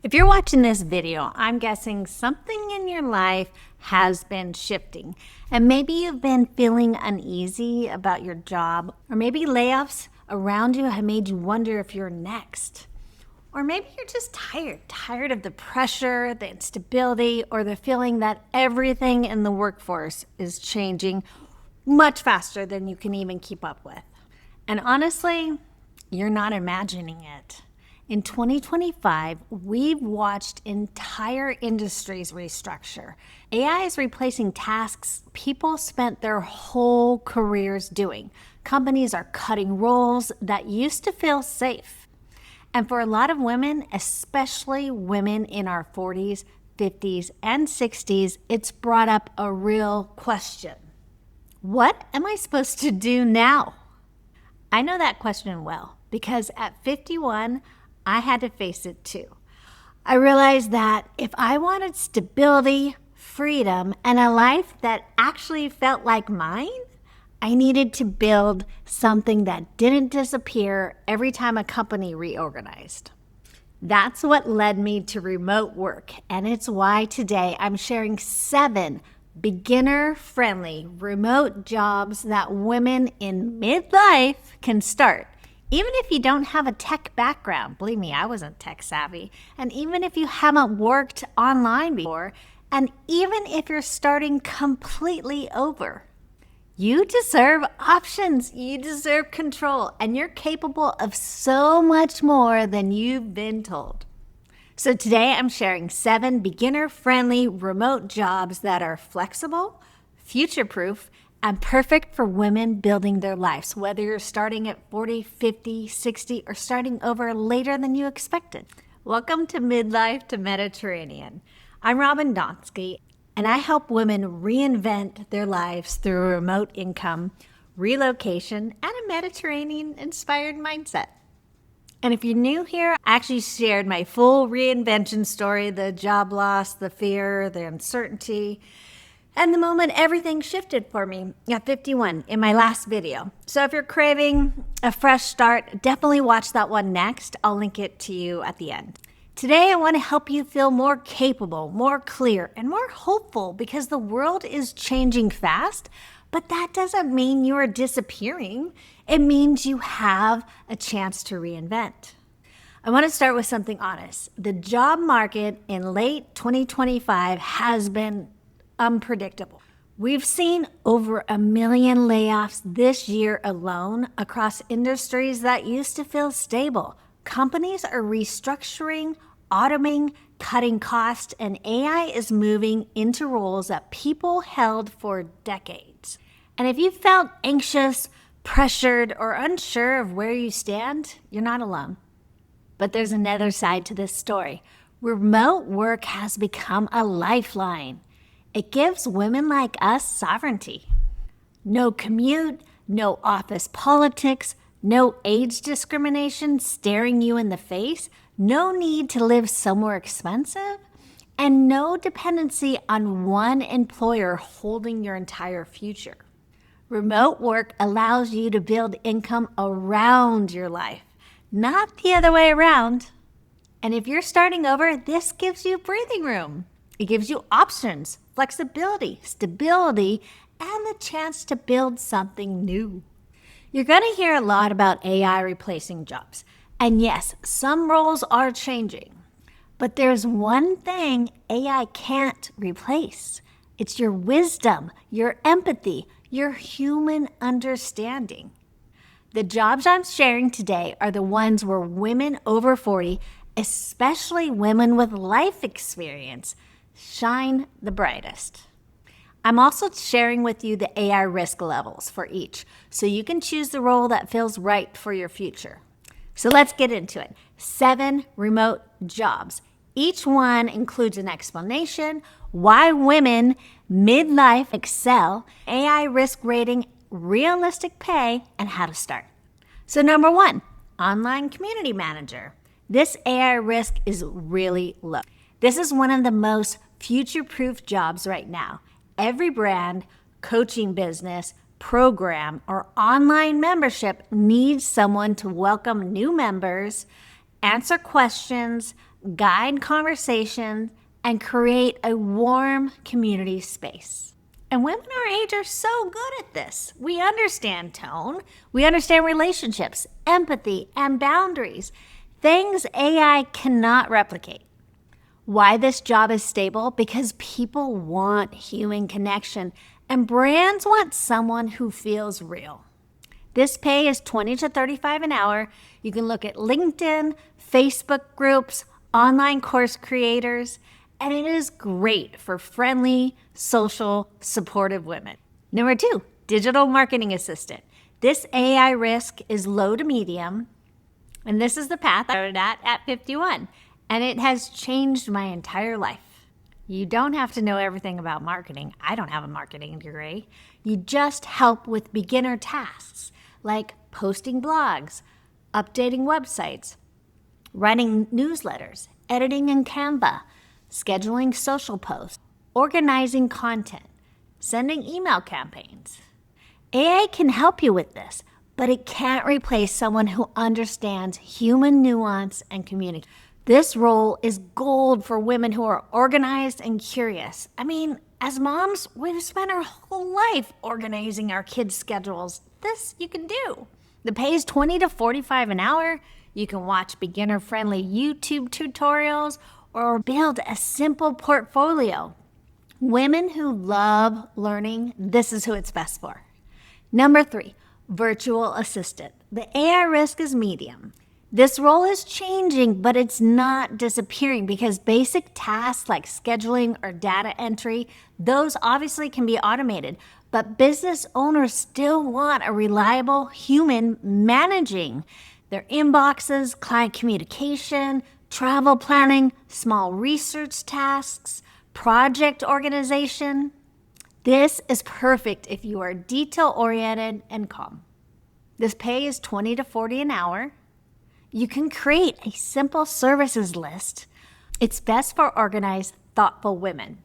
If you're watching this video, I'm guessing something in your life has been shifting. And maybe you've been feeling uneasy about your job, or maybe layoffs around you have made you wonder if you're next. Or maybe you're just tired of the pressure, the instability, or the feeling that everything in the workforce is changing much faster than you can even keep up with. And honestly, you're not imagining it. In 2025, we've watched entire industries restructure. AI is replacing tasks people spent their whole careers doing. Companies are cutting roles that used to feel safe. And for a lot of women, especially women in our 40s, 50s, and 60s, it's brought up a real question. What am I supposed to do now? I know that question well, because at 51, I had to face it too. I realized that if I wanted stability, freedom, and a life that actually felt like mine, I needed to build something that didn't disappear every time a company reorganized. That's what led me to remote work, and it's why today I'm sharing 7 beginner-friendly remote jobs that women in midlife can start. Even if you don't have a tech background, believe me, I wasn't tech savvy, and even if you haven't worked online before, and even if you're starting completely over, you deserve options, you deserve control, and you're capable of so much more than you've been told. So today I'm sharing 7 beginner-friendly remote jobs that are flexible, future-proof, and perfect for women building their lives, whether you're starting at 40, 50, 60, or starting over later than you expected. Welcome to Midlife to Mediterranean. I'm Robin Donsky, and I help women reinvent their lives through a remote income, relocation, and a Mediterranean-inspired mindset. And if you're new here, I actually shared my full reinvention story, the job loss, the fear, the uncertainty, and the moment everything shifted for me at 51 in my last video. So if you're craving a fresh start, definitely watch that one next. I'll link it to you at the end. Today, I want to help you feel more capable, more clear, and more hopeful because the world is changing fast, but that doesn't mean you are disappearing. It means you have a chance to reinvent. I want to start with something honest. The job market in late 2025 has been unpredictable. We've seen over 1 million layoffs this year alone across industries that used to feel stable. Companies are restructuring, automating, cutting costs, and AI is moving into roles that people held for decades. And if you felt anxious, pressured, or unsure of where you stand, you're not alone. But there's another side to this story. Remote work has become a lifeline. It gives women like us sovereignty. No commute, no office politics, no age discrimination staring you in the face, no need to live somewhere expensive, and no dependency on one employer holding your entire future. Remote work allows you to build income around your life, not the other way around. And if you're starting over, this gives you breathing room. It gives you options, flexibility, stability, and the chance to build something new. You're going to hear a lot about AI replacing jobs. And yes, some roles are changing. But there's one thing AI can't replace. It's your wisdom, your empathy, your human understanding. The jobs I'm sharing today are the ones where women over 40, especially women with life experience, shine the brightest. I'm also sharing with you the AI risk levels for each, so you can choose the role that feels right for your future. So let's get into it. 7 remote jobs. Each one includes an explanation, why women midlife excel, AI risk rating, realistic pay, and how to start. So number 1, online community manager. This AI risk is really low. This is one of the most future-proof jobs right now. Every brand, coaching business, program, or online membership needs someone to welcome new members answer questions, guide conversations, and create a warm community space. And women our age are so good at this. We understand tone, we understand relationships, empathy, and boundaries, things AI cannot replicate. Why this job is stable? Because people want human connection, and brands want someone who feels real. This pay is $20 to $35 an hour. You can look at LinkedIn, Facebook groups, online course creators, and it is great for friendly, social, supportive women. Number 2, digital marketing assistant. This AI risk is low to medium, and this is the path I started at 51, and it has changed my entire life. You don't have to know everything about marketing. I don't have a marketing degree. You just help with beginner tasks like posting blogs, updating websites, writing newsletters, editing in Canva, scheduling social posts, organizing content, sending email campaigns. AI can help you with this, but it can't replace someone who understands human nuance and communication. This role is gold for women who are organized and curious. I mean, as moms, we've spent our whole life organizing our kids' schedules. This you can do. The pay is $20 to $45 an hour. You can watch beginner-friendly YouTube tutorials or build a simple portfolio. Women who love learning, this is who it's best for. Number 3, virtual assistant. The AI risk is medium. This role is changing, but it's not disappearing because basic tasks like scheduling or data entry, those obviously can be automated, but business owners still want a reliable human managing their inboxes, client communication, travel planning, small research tasks, project organization. This is perfect if you are detail-oriented and calm. This pay is $20 to $40 an hour. You can create a simple services list. It's best for organized, thoughtful women.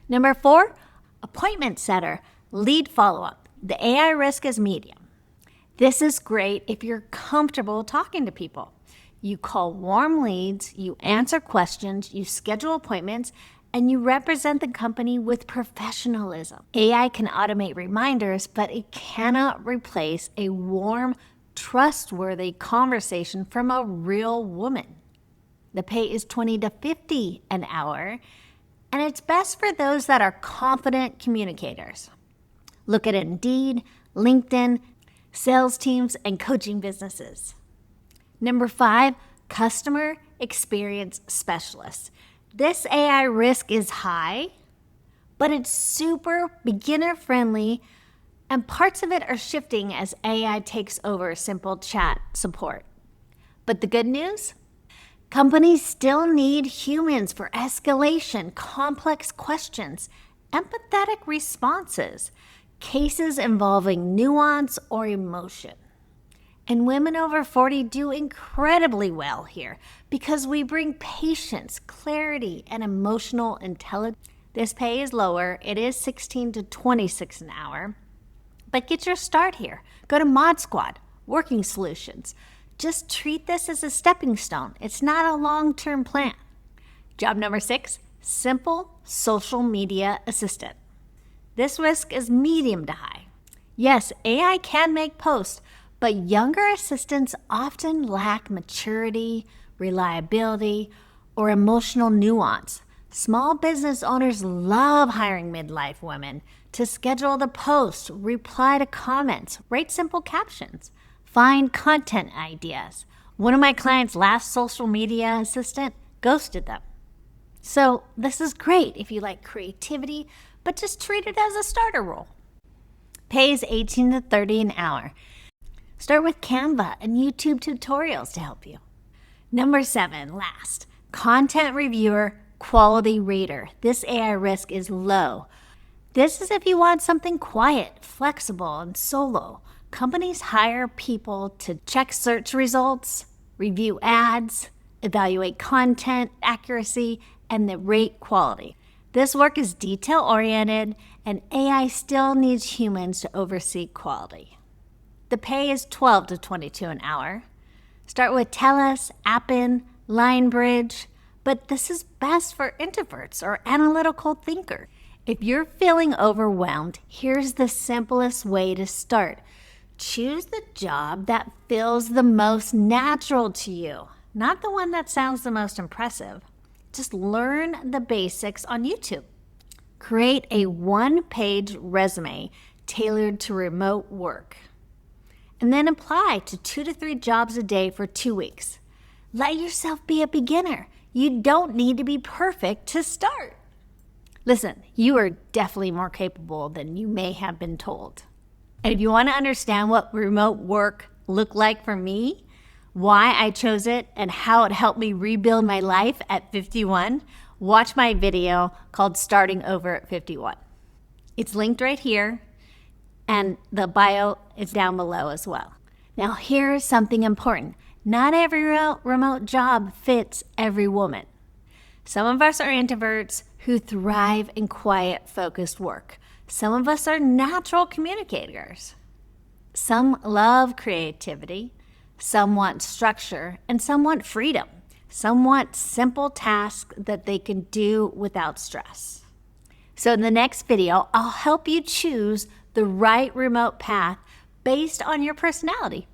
Number 4, appointment setter, lead follow-up. The AI risk is medium. This is great if you're comfortable talking to people. You call warm leads, you answer questions, you schedule appointments, and you represent the company with professionalism. AI can automate reminders, but it cannot replace a warm, trustworthy conversation from a real woman. The pay is $20 to $50 an hour, and it's best for those that are confident communicators. Look at Indeed, LinkedIn, sales teams, and coaching businesses. Number 5, customer experience specialist. This AI risk is high, but it's super beginner friendly, and parts of it are shifting as AI takes over simple chat support. But the good news? Companies still need humans for escalation, complex questions, empathetic responses, cases involving nuance or emotion. And women over 40 do incredibly well here because we bring patience, clarity, and emotional intelligence. This pay is lower. It is $16 to $26 an hour. But get your start here. Go to Mod Squad, Working Solutions. Just treat this as a stepping stone. It's not a long-term plan. Job number 6, simple social media assistant. This risk is medium to high. Yes, AI can make posts, but younger assistants often lack maturity, reliability, or emotional nuance. Small business owners love hiring midlife women to schedule the posts, reply to comments, write simple captions, find content ideas. One of my clients' last social media assistant ghosted them. So this is great if you like creativity, but just treat it as a starter role. Pays $18 to $30 an hour. Start with Canva and YouTube tutorials to help you. Number 7, last, content reviewer, quality rater. This AI risk is low. This is if you want something quiet, flexible, and solo. Companies hire people to check search results, review ads, evaluate content accuracy, and the rate quality. This work is detail-oriented, and AI still needs humans to oversee quality. The pay is $12 to $22 an hour. Start with TELUS, Appen, LionBridge, but this is best for introverts or analytical thinkers. If you're feeling overwhelmed, here's the simplest way to start. Choose the job that feels the most natural to you, not the one that sounds the most impressive. Just learn the basics on YouTube. Create a one-page resume tailored to remote work. And then apply to 2 to 3 jobs a day for 2 weeks. Let yourself be a beginner. You don't need to be perfect to start. Listen, you are definitely more capable than you may have been told. And if you want to understand what remote work looked like for me, why I chose it, and how it helped me rebuild my life at 51, watch my video called Starting Over at 51. It's linked right here, and the bio is down below as well. Now, here's something important. Not every remote job fits every woman. Some of us are introverts who thrive in quiet, focused work. Some of us are natural communicators. Some love creativity. Some want structure, and some want freedom. Some want simple tasks that they can do without stress. So in the next video, I'll help you choose the right remote path based on your personality.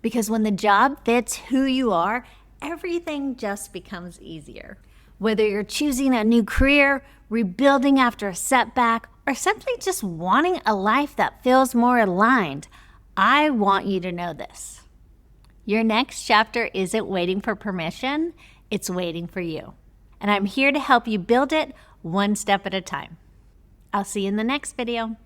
Because when the job fits who you are, everything just becomes easier. Whether you're choosing a new career, rebuilding after a setback, or simply just wanting a life that feels more aligned, I want you to know this. Your next chapter isn't waiting for permission, it's waiting for you. And I'm here to help you build it one step at a time. I'll see you in the next video.